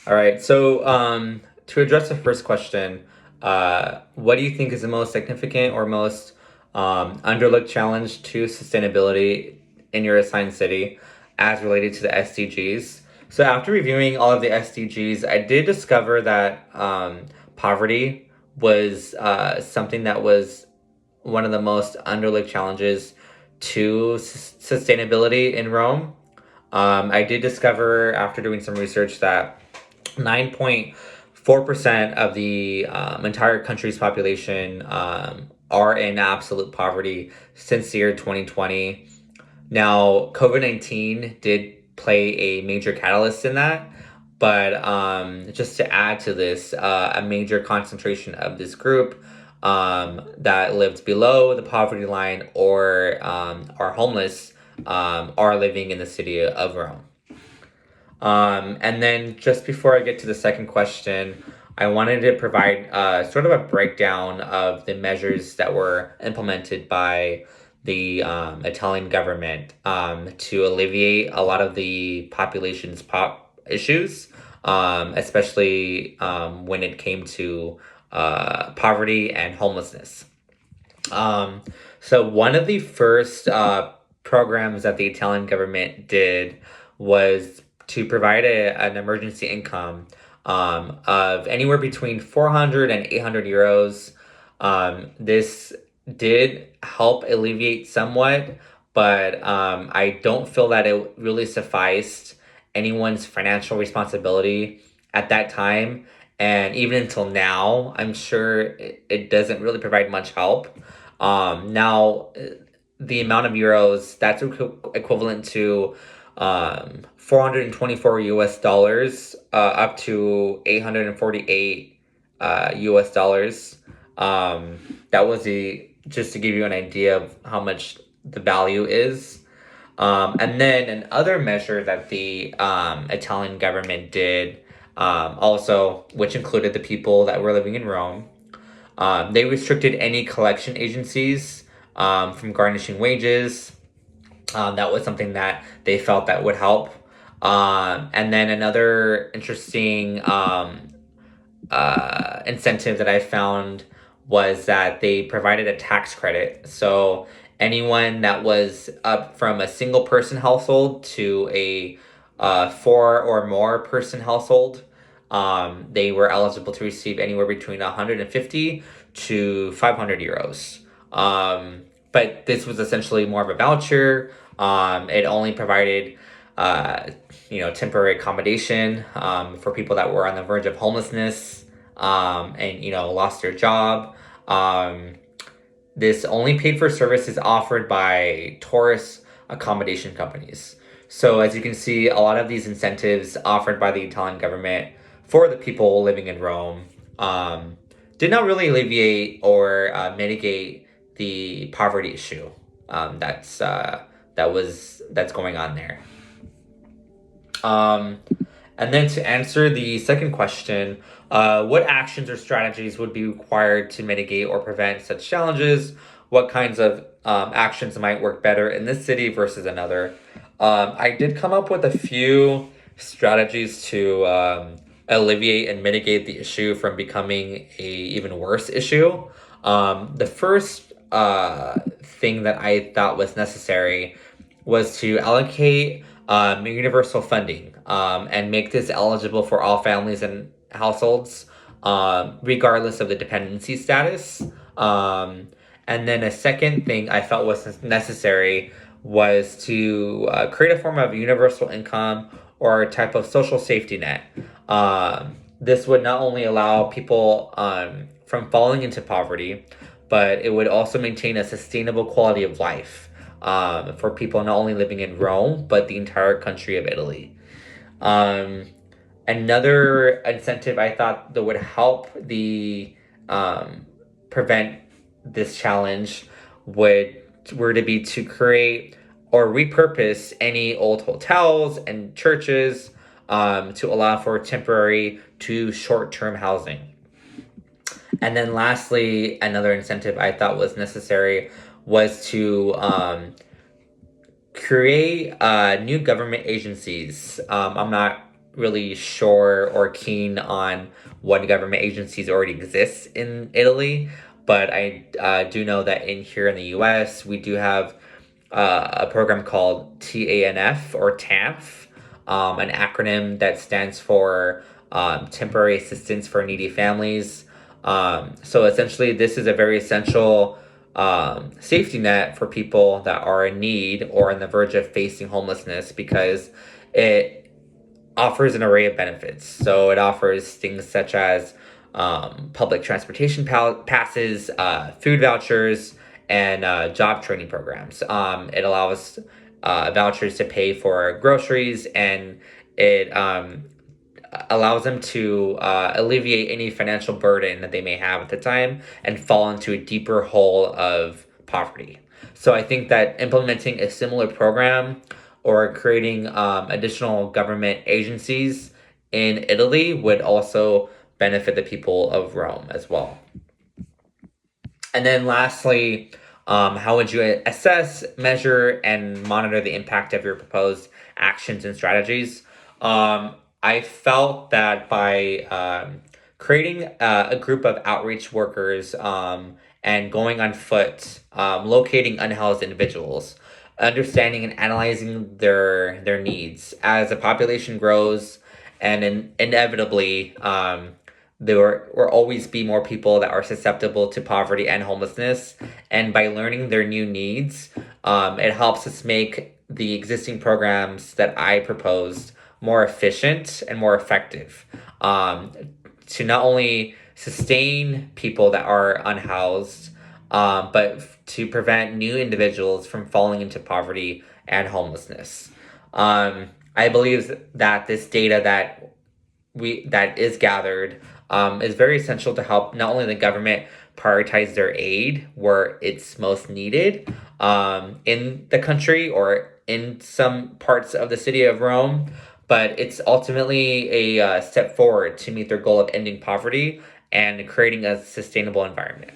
All right. So, to address the first question, what do you think is the most significant or most underlooked challenge to sustainability in your assigned city as related to the SDGs? So, after reviewing all of the SDGs, I did discover that poverty was something that was one of the most underlooked challenges to sustainability in Rome. I did discover after doing some research that 9.4% of the entire country's population are in absolute poverty since the year 2020. Now, COVID 19 did play a major catalyst in that, but just to add to this, a major concentration of this group that lived below the poverty line or are homeless are living in the city of Rome. And then just before I get to the second question, I wanted to provide sort of a breakdown of the measures that were implemented by the Italian government to alleviate a lot of the population's pop issues, especially when it came to poverty and homelessness. Um, so one of the first programs that the Italian government did was to provide an emergency income of anywhere between 400 and 800 euros. This did help alleviate somewhat, but I don't feel that it really sufficed anyone's financial responsibility at that time. And even until now, I'm sure it doesn't really provide much help. Now, the amount of euros that's equivalent to 424 US dollars up to 848 US dollars. That was the just to give you an idea of how much the value is. And then another measure that the Italian government did, also, which included the people that were living in Rome, they restricted any collection agencies from garnishing wages. That was something that they felt that would help. And then another interesting incentive that I found was that they provided a tax credit. So anyone that was up from a single person household to a four or more person household, they were eligible to receive anywhere between 150 to 500 euros. But this was essentially more of a voucher. It only provided, uh, temporary accommodation for people that were on the verge of homelessness and lost their job. Um, this only paid for services offered by tourist accommodation companies. So, as you can see, a lot of these incentives offered by the Italian government for the people living in Rome did not really alleviate or mitigate the poverty issue that's going on there. Um, and then to answer the second question, what actions or strategies would be required to mitigate or prevent such challenges? What kinds of actions might work better in this city versus another? I did come up with a few strategies to alleviate and mitigate the issue from becoming a even worse issue. The first thing that I thought was necessary was to allocate universal funding and make this eligible for all families and households, regardless of the dependency status. And then a second thing I felt was necessary was to create a form of universal income or a type of social safety net. This would not only allow people from falling into poverty, but it would also maintain a sustainable quality of life for people not only living in Rome, but the entire country of Italy. Um, Another incentive I thought that would help the prevent this challenge would were to be to create or repurpose any old hotels and churches to allow for temporary to short-term housing. And then lastly, another incentive I thought was necessary was to create new government agencies. I'm not really sure or keen on what government agencies already exist in Italy, but I do know that in here in the U.S. we do have a program called TANF or TANF, an acronym that stands for Temporary Assistance for Needy Families. So essentially, this is a very essential safety net for people that are in need or on the verge of facing homelessness because it offers an array of benefits. So it offers things such as public transportation passes, food vouchers, and job training programs. It allows vouchers to pay for groceries, and it allows them to alleviate any financial burden that they may have at the time and fall into a deeper hole of poverty. So I think that implementing a similar program or creating additional government agencies in Italy would also benefit the people of Rome as well. And then lastly, how would you assess, measure, and monitor the impact of your proposed actions and strategies? I felt that by creating a group of outreach workers and going on foot, locating unhoused individuals, understanding and analyzing their needs as the population grows, and inevitably there will always be more people that are susceptible to poverty and homelessness. And by learning their new needs, it helps us make the existing programs that I proposed more efficient and more effective to not only sustain people that are unhoused, but to prevent new individuals from falling into poverty and homelessness. I believe that this data that is gathered is very essential to help not only the government prioritize their aid where it's most needed in the country or in some parts of the city of Rome, but it's ultimately a step forward to meet their goal of ending poverty and creating a sustainable environment.